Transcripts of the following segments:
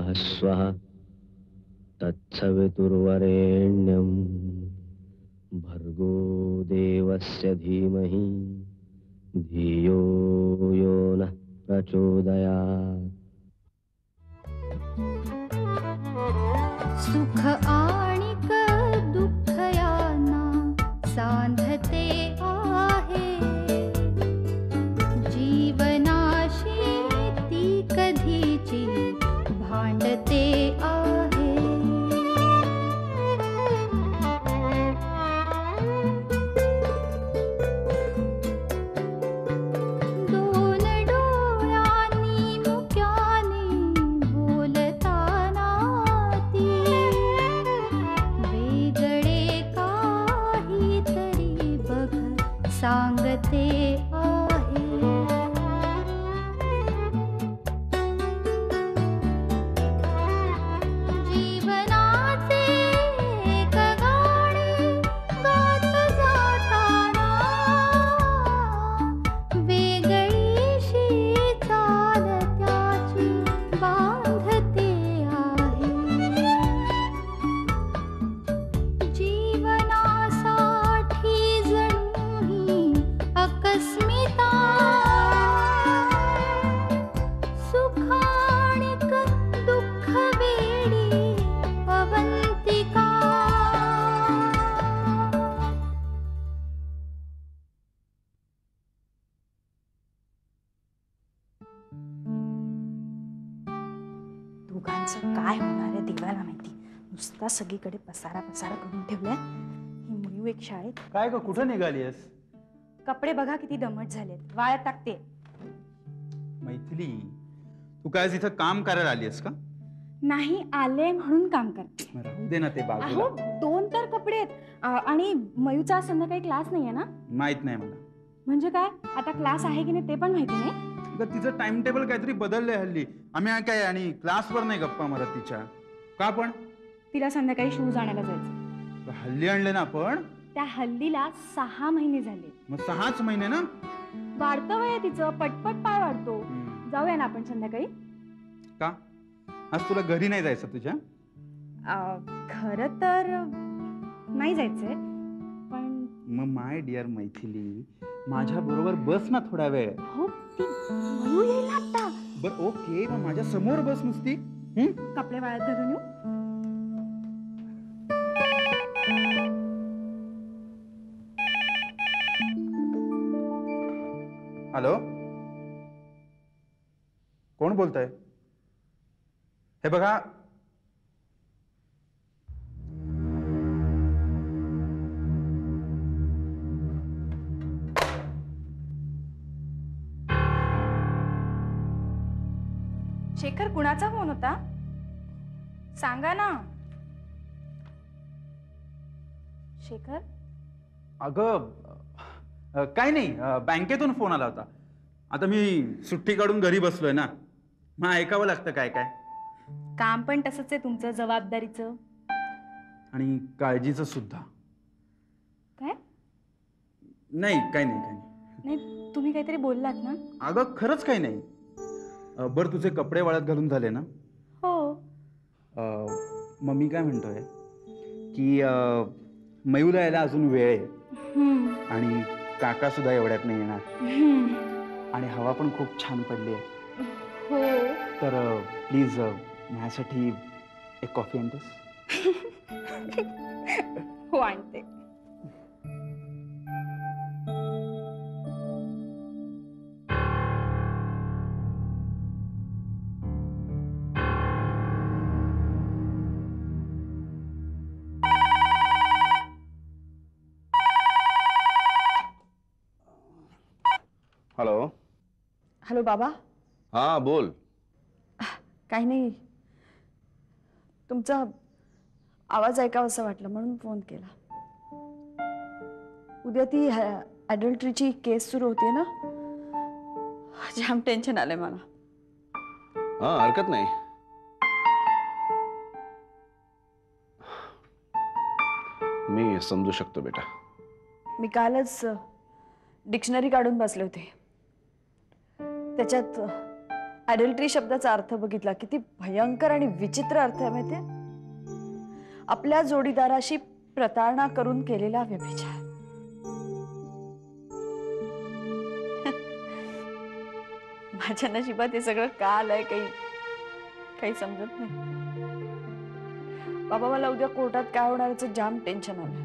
नमः स्वाहा तत्सवितुर्वरेण्यं भर्गो देवस्य धीमहि धियो यो नः प्रचोदयात्। सुख आणिक दुःख यांना सांधते आहे, जीवनाशी ती कधीची भांडते आहे। दोन डोळ्यांनी मुक्याने बोलताना ती वेगळे काहीतरी बघ सांगते आहे। जीवनाचे एक गाणे गात जाताना वेगळीशी चाल त्याची बांधते आहे। जीवनासाठी जणू ही अकस्मिता, सुखाणिक दुःख वेडी अवंतिका। दोघांचं काय होणार आहे देवाला माहिती। नुसता सगळीकडे पसारा पसारा करून ठेवलाय। ही मयू एक शाळेत। काय ग, कुठं निघालीस? कपडे बघा किती दमट झालेत, वाळत टाकते। मैथिली, तू काय इथं काम करायला आलीस का? नाही, आले म्हणून काम करते। राहू दे ना ते बाजूला। अहो, दोन तर कपडे आहेत आणि मयूचा संध्याकाळी क्लास नाहीये ना? माहित नाही मला। म्हणजे काय, आता क्लास आहे की नाही ते पण माहिती नाही? अगं, तिचं टाइम टेबल काहीतरी बदललंय हल्ली। आम्ही काय आणि क्लासवर नाही गप्पा मारत तिच्या का? पण तिला संध्याकाळी शूज आणायला जायचं। हल्ली आणले ना आपण? त्या हल्लीला 6 महिने झाले। मग 6च महिने ना? वाढतं वय तिचं, पटपट पाय वाढतो। जाऊया ना आपण संध्याकाळी? का आज तुला घरी नाही जायचं तुझ्या? खरं तर नाही जायचंय, पण मग माय डिअर मैथिली, माझ्या बरोबर बस ना थोडा वेळ। हो, ती मयू येईल आता। बर ओके, मग माझ्या समोर बस नुसती। कपडे वाळत घालून येऊ? हॅलो, कोण बोलतंय? हे बघा, शेखर, कुणाचा फोन होता? सांगा ना शेखर. अगं काय नाही, बँकेतून फोन आला होता। आता मी सुट्टी काढून घरी बसलोय ना, मग ऐकावं लागतं काय काय। काम पण तसंच आहे तुमचं, जबाबदारीचं आणि काळजीचं सुद्धा। काय? नाही, काय नाही, काय नाही। नाही, तुम्ही काहीतरी बोललात ना? अगं खरंच काही नाही। बरं, तुझे कपडे वाळत घालून झाले ना? हो। मग मी काय म्हणतोय की मयूला यायला अजून वेळ आहे, आणि काका सुद्धा एवढ्यात नाही येणार, आणि हवा पण खूप छान पडली आहे। हो, तर प्लीज माझ्यासाठी एक कॉफी आणतेस? हो, आणते। हॅलो. हॅलो बाबा. हा बोल. काही नाही, तुमचा आवाज ऐकावा असं वाटलं म्हणून फोन केला। उद्या ती ॲडल्टरीची केस सुरू होते ना, जाम टेन्शन आलंय मला। हा, हरकत नाही। मी समजू शकतो बेटा। मी कालच डिक्शनरी काढून बसले होते, त्याच्यात ॲडल्टरी शब्दाचा अर्थ बघितला, किती भयंकर आणि विचित्र अर्थ आहे माहितीये. आपल्या जोडीदाराशी प्रतारणा करून केलेला व्यभिचार. माझ्या नशिबात हे सगळं का आलंय काही समजत नाही. बाबा, मला उद्या कोर्टात काय होणार याचं जाम टेन्शन आलं.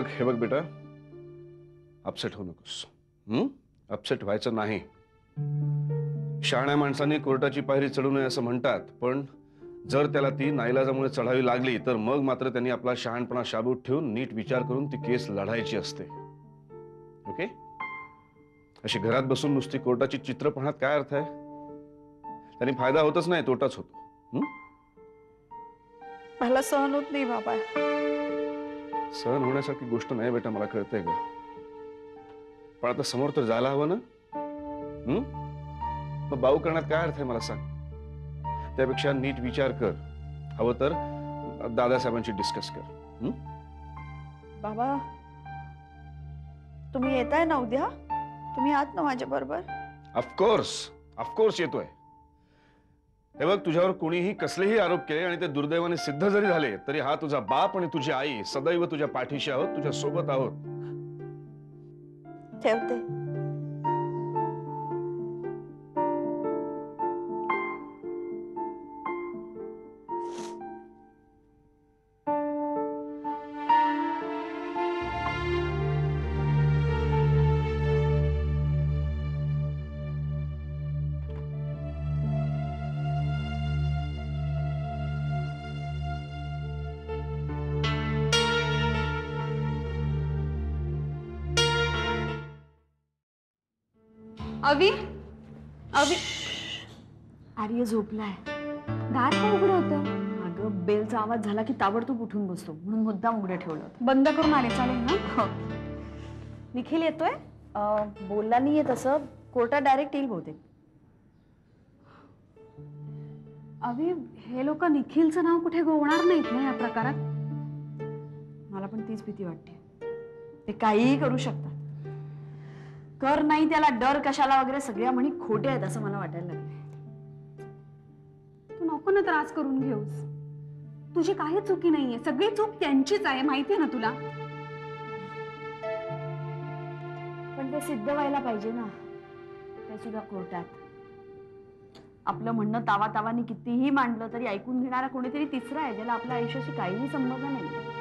हे बघ बेटा, अपसेट होऊ नकोस. अपसेट व्हायचं नाही. शहाण्या माणसाने कोर्टाची पायरी चढू नये असं म्हणतात, पण जर त्याला ती नाईलाजामुळे चढावी लागली तर मग मात्र त्यांनी आपला शहाणपणा शाबूत ठेवून नीट विचार करून ती केस लढायची असते. ओके? अशी घरात बसून नुसती कोर्टाची चित्र पाहण्यात काय अर्थ आहे? त्यांनी फायदा होतच नाही, तोटाच होतो. मला सहन होत नाही बाबा. सहन होण्यासारखी गोष्ट नाही बेटा, मला कळतंय का. पण आता समोर तर जायला हवं ना. मग बाऊ करण्यात काय अर्थ आहे मला सांग. त्यापेक्षा नीट विचार कर. हवं तर दादासाहेबांशी डिस्कस कर. बाबा, तुम्ही येताय ना उद्या? तुम्ही आहात ना माझ्या बरोबर? ऑफकोर्स येतोय. हे बघ, तुझ्यावर कोणीही कसलेही आरोप केले आणि ते दुर्दैवाने सिद्ध जरी झाले तरी हा तुझा बाप आणि तुझी आई सदैव तुझ्या पाठीशी आहोत, तुझ्या सोबत आहोत. ठेवते. अवी, अवी, आर्य झोपलाय. दार का उघडं होतं? अगं, बेलचा आवाज झाला की ताबडतोब उठून बसतो, म्हणून मुद्दाम उघडं ठेवलं होतं. बंद करून आले, चालेल ना? निखिल येतोय? बोलला नाहीये तसं. कोर्टात डायरेक्ट येईल बहुतेक. अवी, हे लोक निखिलचं नाव कुठे गोवणार नाहीत ना या प्रकारात? मला पण तीच भीती वाटते. ते काहीही करू शकतात. कर नाही त्याला डर कशाला वगैरे सगळ्या म्हणी खोटे आहेत असं मला वाटायला लागले. तू नको ना त्रास करून घेऊस. तुझी काही चुकी नाहीये, सगळी चूक त्यांचीच आहे, माहितीये ना तुला. पण ते सिद्ध व्हायला पाहिजे ना, ते सुद्धा कोर्टात. आपलं म्हणणं तावातावानी कितीही मांडलं तरी ऐकून घेणारा कोणीतरी तिसरा आहे, ज्याला आपल्या आयुष्याशी काहीही संबंध नाही.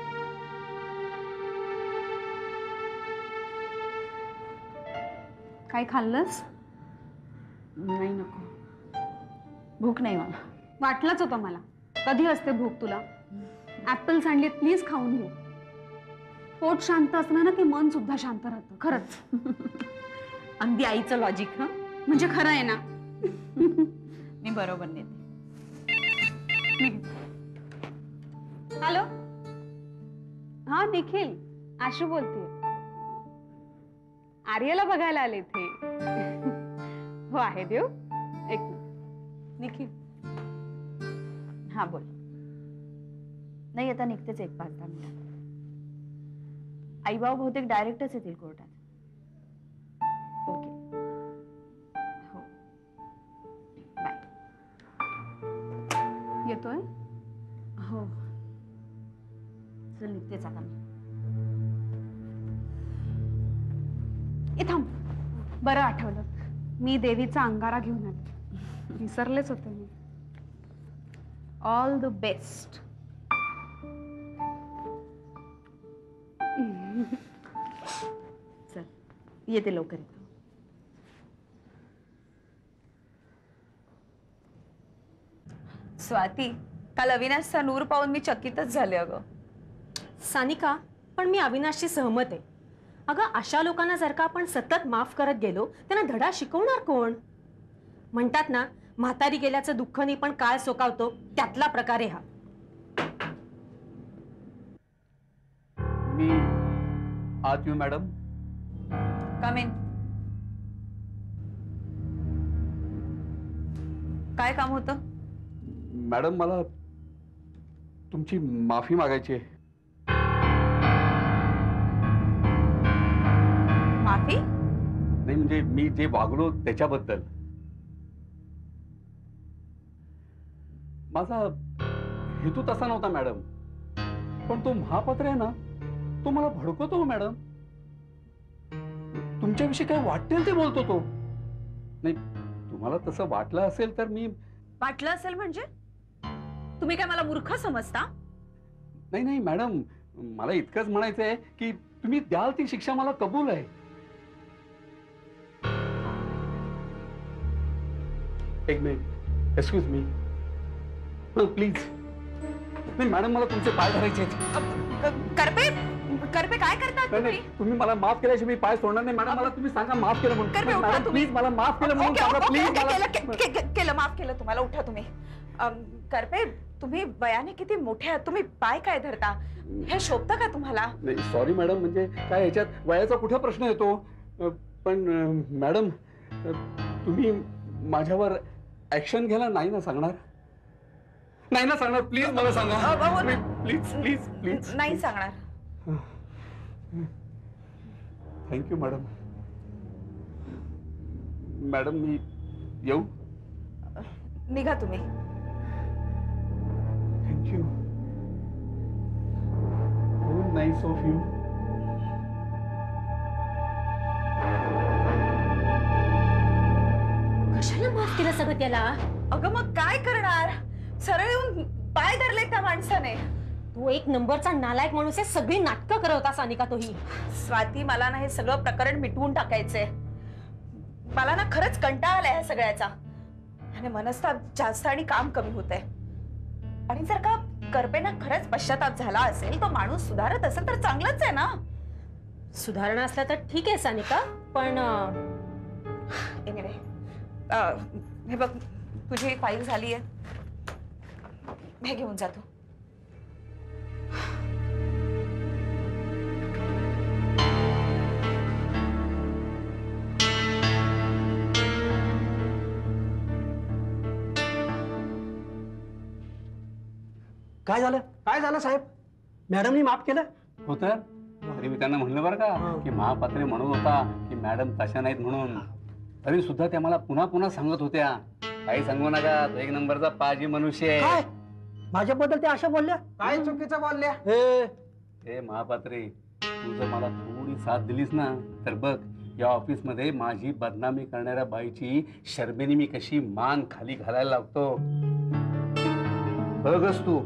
काय खाल्लंस? नाही, नको. भूक नाही मला. वाटलंच होतं मला. कधी असते भूक तुला? ऍपल्स आणले, प्लीज खाऊन घे. पोट शांत असलं ना की मन सुद्धा शांत राहतं. खरंच. अगदी आईचं लॉजिक. हा, म्हणजे खरं आहे ना. मी बरोबर नेते. हॅलो, हा निखिल, आशू बोलते. आर्यला बघायला आले थे. हो आहे देव. एक मिनिट. निखिल, हा बोल. नाही, आता निघतेच 1-5-10 मिनिटात. आईबाबा बहुतेक डायरेक्टच येतील कोर्टात. ओके, हो, बाय. येतोय? हो, चल निघतेच आता मी. थांब, बरं आठवलं, मी देवीचा अंगारा घेऊन आले. विसरलेच होते मी. All the best. चल, येते लवकर. स्वाती, काल अविनाशचा नूर पाहून मी चकितच झाले. अगं सानिका, पण मी अविनाशशी सहमत आहे. अगं, अशा लोकांना जर का आपण सतत माफ करत गेलो, त्यांना धडा शिकवणार कोण? म्हणतात ना, म्हातारी गेल्याचं दुःखनी पण काळ सोकावतो, त्यातला प्रकार आहे हा. मी आत येऊ मॅडम? Come in. काय काम होतं? मॅडम, मला तुमची माफी मागायची आहे. माफी? नाही म्हणजे मी जे वागलो त्याच्याबद्दल. माझा हेतू तसा नव्हता मॅडम, पण तो महापात्र आहे ना, तो मला भडकवतो मॅडम. तुमच्याविषयी काय वाटेल ते बोलतो तो. नाही तुम्हाला तसं वाटलं असेल तर मी. वाटलं असेल म्हणजे? तुम्ही काय मला मूर्ख समजता? नाही नाही मॅडम, मला इतकंच म्हणायचं आहे की तुम्ही द्याल ती शिक्षा मला कबूल आहे. एक मिनिट, एक्सक्यूज मी. प्लीज. नाही मॅडम, मला तुमचे पाय धरायचे आहेत. करपे करपे काय करतात नाही, तुम्ही? नाही, तुम्ही मला माफ केल्याशिवाय मी पाय सोडणार नाही. मॅडम मला तुम्ही सांगा माफ केलं म्हणून. करपे, उठा मॅडम तुम्ही. प्लीज मला माफ केलं म्हणून ओके, सांगा ओके, प्लीज ओके, मला. केलं माफ केलं तुम्हाला. उठा तुम्ही. करपे, तुम्ही वयाने किती मोठे आहात, तुम्ही पाय काय धरता? हे शोभतं का तुम्हाला? नाही सॉरी मॅडम, म्हणजे काय याच्यात वयाचा कुठे प्रश्न येतो. पण मॅडम तुम्ही माझ्यावर ऍक्शन घ्यायला नाही ना सांगणार? नाही ना सांगणार? प्लीज मला सांगा. Please please please. नाही सांगणार. Thank you madam. मॅडम मी येऊ? निघा तुम्ही. Thank you. Very nice of you. कशाला माफ केलं सगळं त्याला? अगं मग काय करणार? सरळ येऊन पाय धरले त्या माणसाने. तू एक नंबरचा नालायक माणूस आहे. सगळी नाटकं करत होता सानिका तोही. स्वाती, मला ना हे सगळं प्रकरण मिटवून टाकायचंय. मला ना खरंच कंटाळा आलाय ह्या सगळ्याचा. आणि मनस्ताप जास्त आणि काम कमी होतंय. आणि जर का करपेना खरंच पश्चाताप झाला असेल, तो माणूस सुधारत असेल तर चांगलंच आहे ना. सुधारणा असला तर ठीक आहे सानिका, पण एनिवे, हे बघ, तुझी फाईल झाली आहे, हे घेऊन जातो. काय झालं? काय झालं साहेब? मॅडमनी माफ केलं? हो तर तरी मी त्यांना म्हणलं बरं का की महापात्रे म्हणत होता की मॅडम तशा नाहीत म्हणून. तरी सुद्धा त्या मला पुन्हा पुन्हा सांगत होत्या, काही सांगू नका, तो एक नंबरचा पाजी मनुष्य आहे. काय माझ्याबद्दल ते अशा बोलल्या? काय चुकीचं बोलल्या? हे महापात्रे, तू जर मला थोडी साथ दिलीस ना तर बघ, या ऑफिस मध्ये माझी बदनामी करणाऱ्या बाईची शर्मेने मी कशी मान खाली घालायला लागतो बघच तू.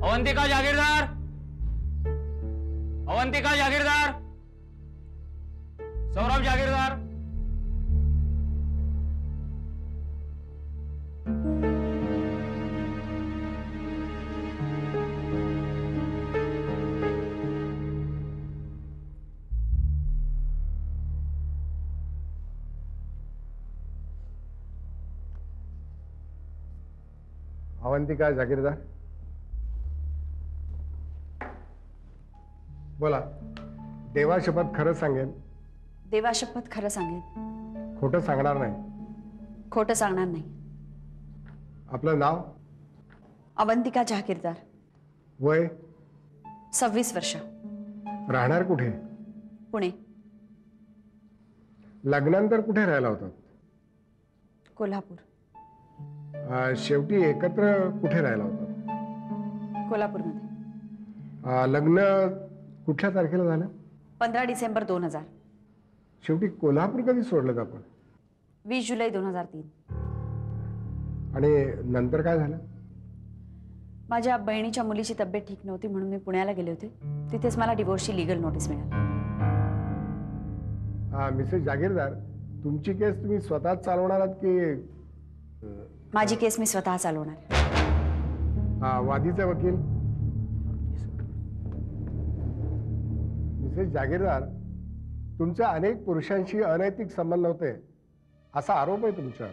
अवंतिका जागीरदार, अवंतिका जागीरदार, सौरभ जागीरदार. अवंतिका जागीरदार, बोला. देवा शपथ खरं सांगेन. देवा शपथ खरं सांगेन. खोटं सांगणार नाही. खोटं सांगणार नाही. आपलं नाव? अवंतिका जहागीरदार. वय? 26 वर्ष. राहणार कुठे? पुणे. लग्नानंतर कुठे राहायला होतात? कोल्हापूर. शेवटी एकत्र कुठे राहायला होतात? कोल्हापूरमध्ये. लग्न कुठल्या तारखेला झालं? 15 डिसेंबर 2000. शेवटी कोल्हापूर कधी सोडलं आपण? 20 जुलै 2003. आणि नंतर काय झालं? माझ्या बहिणीच्या मुलीची तब्येत ठीक नव्हती म्हणून मी पुण्याला गेले होते. तिथेच मला डिवोर्सची लीगल नोटीस मिळाली. मिसेस जागीरदार, तुमची केस तुम्ही स्वतःच चालवणार आहात की? माझी केस मी स्वतः चालवणार. वादीचा वकील? मिसेस जागीरदार, तुमचे अनेक पुरुषांशी अनैतिक संबंध होते असा आरोप आहे तुमच्यावर.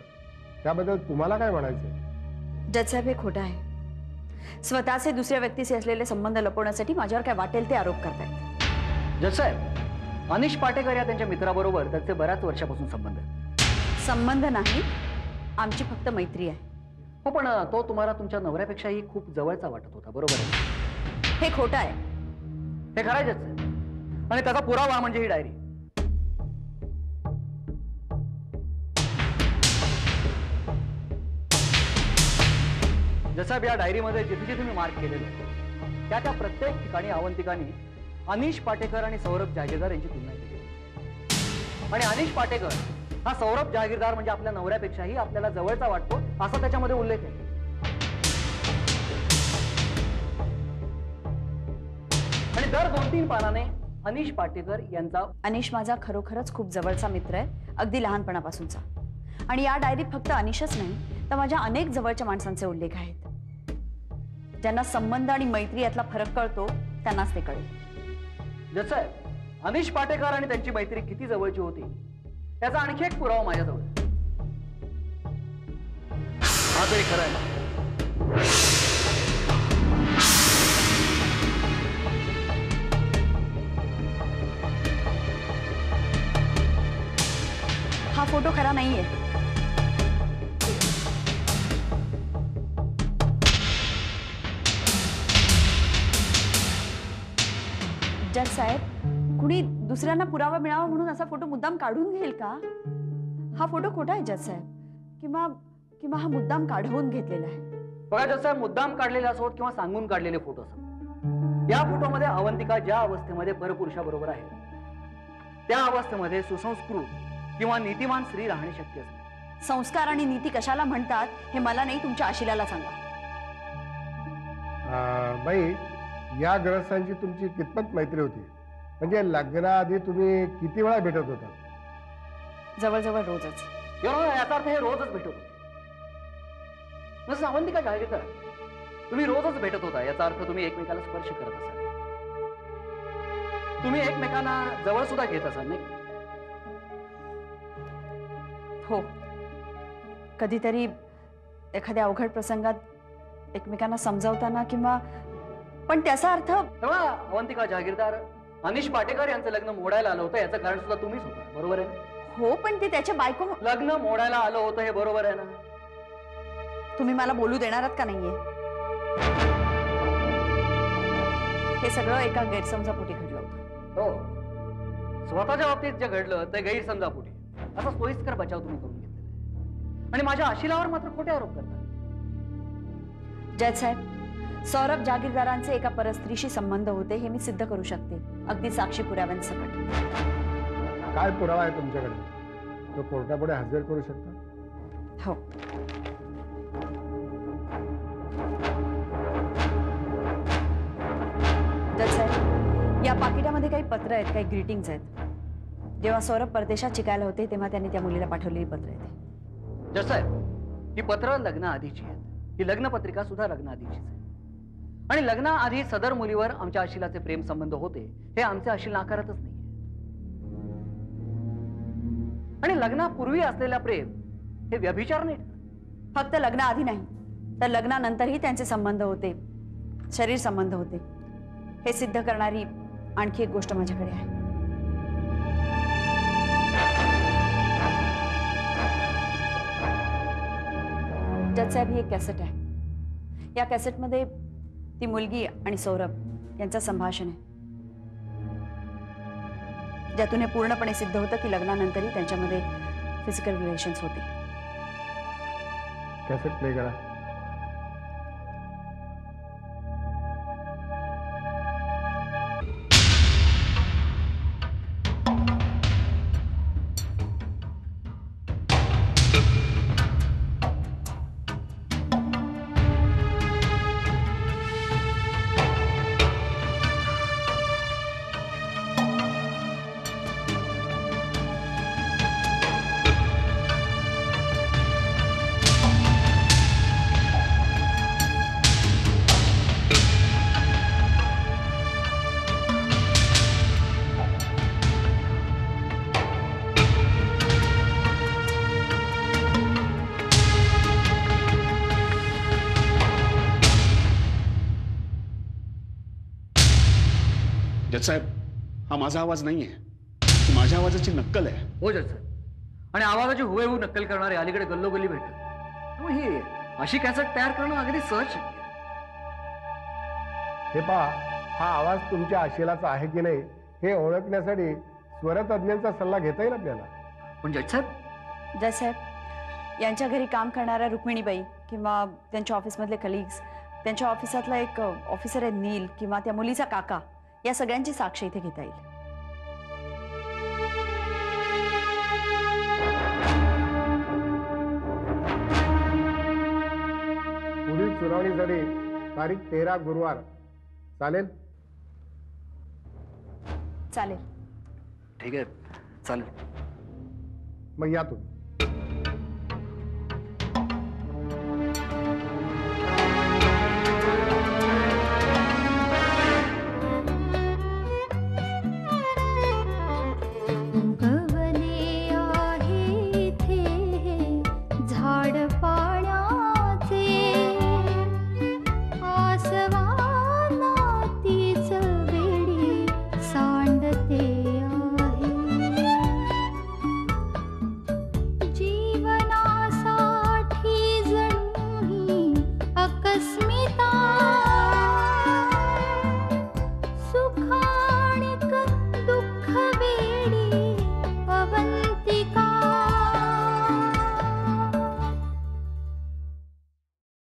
त्याबद्दल तुम्हाला काय म्हणायचं? जज साहेब, हे खोटं आहे. स्वतःचे दुसऱ्या व्यक्तीशी असलेले संबंध लपवण्यासाठी माझ्यावर काय वाटेल ते आरोप करतायत. जज साहेब, अनिश पाटेकर या त्यांच्या मित्राबरोबर त्याचे बऱ्याच वर्षापासून संबंध आहेत. संबंध नाही, आमची फक्त मैत्री आहे. हो, पण तो तुम्हाला तुमच्या नवऱ्यापेक्षाही खूप जवळचा वाटत होता, बरोबर आहे? हे खोटं आहे. हे खरायचंच आहे. आणि त्याचा पुरावा म्हणजे ही डायरी. जसं या डायरीमध्ये जिथे जिथे मी मार्क केलेलं आहे त्या प्रत्येक ठिकाणी अवंतिकांनी अनिश पाटेकर आणि सौरभ जहागीरदार यांची तुलना केली. आणि अनिश पाटेकर हा सौरभ जहागीरदार म्हणजे आपल्या नवऱ्यापेक्षाही आपल्याला जवळचा वाटतो असा त्याच्यामध्ये उल्लेख आहे. आणि दर 2-3 पानाने अनिश पाटेकर यांचा. अनिश माझा खरोखरच खूप जवळचा मित्र आहे, अगदी लहानपणापासूनचा. आणि या डायरीत फक्त अनिशच नाही तर माझ्या अनेक जवळच्या माणसांचे उल्लेख आहेत. ज्यांना संबंध आणि मैत्री यातला फरक कळतो त्यांनाच ते कळेल. जसं आहे, अनिश पाटेकर आणि त्यांची मैत्री किती जवळची होती याचा आणखी एक पुरावा माझ्याजवळ आहे. हा तरी खरं आहे. हा फोटो खरा नाहीये. जज साहेब, कुणी दुसऱ्यांना पुरावा मिळावा म्हणून असा फोटो मुद्दाम काढून घेईल का? हा फोटो खोटा आहे जज साहेब, किंवा हा मुद्दाम काढवून घेतलेला आहे. बघा जज साहेब, मुद्दाम काढलेले असोत किंवा सांगून काढलेले फोटो असोत, या फोटोमध्ये अवंतिका ज्या अवस्थेमध्ये परपुरुषाबरोबर आहे त्या अवस्थेमध्ये सुसंस्कृत किंवा नीतिमान स्त्री राहणे शक्य असते. संस्कार आणि नीती कशाला म्हणतात हे मला नाही, तुमच्या आशिलाला सांगा. बाई, या ग्रस्तांची तुमची कितपत मैत्री होती? म्हणजे लग्नाआधी तुम्ही किती वेळा भेटत होता? जवळजवळ रोजच. याचा अर्थ हे रोजच भेटत होते. जसं अवंतिका जहागीरदार, तुम्ही रोजच भेटत होता याचा अर्थ तुम्ही एकमेकाला स्पर्श करत असाल, तुम्ही एकमेकांना जवळ सुद्धा घेत असाल, नाही? हो, कधीतरी एखाद्या अवघड प्रसंगात एकमेकांना समजावताना किंवा. पण त्याचा अर्थ. अवंतिका जहागीरदार, अनिश पाटेकर यांचं लग्न मोडायला आलं होतं याचं कारण सुद्धा तुम्हीच होता, बरोबर आहे ना? हो, पण ते त्याच्या बायको. लग्न मोडायला आलं होतं हे बरोबर आहे ना? तुम्ही मला बोलू देणार आहात का नाहीये? हे सगळं एका गैरसमजापोटी घडलं होतं. हो, स्वतःच्या बाबतीत जे घडलं ते गैरसमजापोटी असा सोयीस्कर बचाव तुम्ही करून घेतलेला आणि माझ्या आशिलावर मात्र खोटे आरोप करता. जज साहेब, सौरभ जहागीरदारांचे एका परस्त्रीशी संबंध होते हे मी सिद्ध करू शकते, अगदी साक्षी पुराव्यांसकट. काय पुरावा आहे तुमच्याकडे? तो कोर्टापुढे हजर करू शकता? हो. जज साहेब, या पाकिटामध्ये काही पत्र आहेत, काही ग्रीटिंग्स आहेत. जेव्हा सौरभ परदेशात शिकायला होते तेव्हा त्यांनी त्या मुलीला पाठवलेली पत्र आहेत. जज साहेब, ही पत्र लग्नाआधीची आहेत. ही लग्नपत्रिका सुद्धा लग्नाआधीचीच आहे. आणि लग्नाआधी सदर मुलीवर आमच्या आशिलाचे प्रेम संबंध होते हे आमचे आशिल नाकारतच नाही. आणि लग्नापूर्वी असलेला प्रेम हे व्यभिचार नाही. फक्त लग्नाआधी नाही तर लग्नानंतरही त्यांचे संबंध होते, शरीर संबंध होते हे सिद्ध करणारी आणखी एक गोष्ट माझ्याकडे आहे. जज साहेब, ही एक कॅसेट आहे. या कॅसेटमध्ये ती मुलगी आणि सौरभ यांचं संभाषण आहे, ज्यातून हे पूर्णपणे सिद्ध होतं की लग्नानंतरही त्यांच्यामध्ये फिजिकल रिलेशन्स होते. कॅसेट प्ले करा. जज साहेब, हा माझा आवाज नाहीये. ती माझ्या आवाजाची नक्कल आहे. हो जज साहेब. आणि आवाजाची हुबेहूब नक्कल करणारे अलीकडे गल्लोगल्ली भेटतात. त्यामुळे ही अशी कॅसेट तयार करणं अगदी सहज शक्य आहे. हे पहा, हा आवाज तुमच्या आशेलाचा आहे की नाही हे ओळखण्यासाठी स्वरतज्ञांचा सल्ला घेता येईल आपल्याला. पण जज साहेब, जज साहेब, यांच्या घरी काम करणाऱ्या रुक्मिणीबाई किंवा त्यांच्या ऑफिसमधले कलिग्स, त्यांच्या ऑफिसातला एक ऑफिसर आहे नील किंवा त्या मुलीचा काका, या सगळ्यांची साक्ष इथे घेता येईल. पुढील सुनावणीसाठी तारीख 13 गुरुवार चालेल? चालेल. ठीक आहे, चालेल. मग या तुम्ही.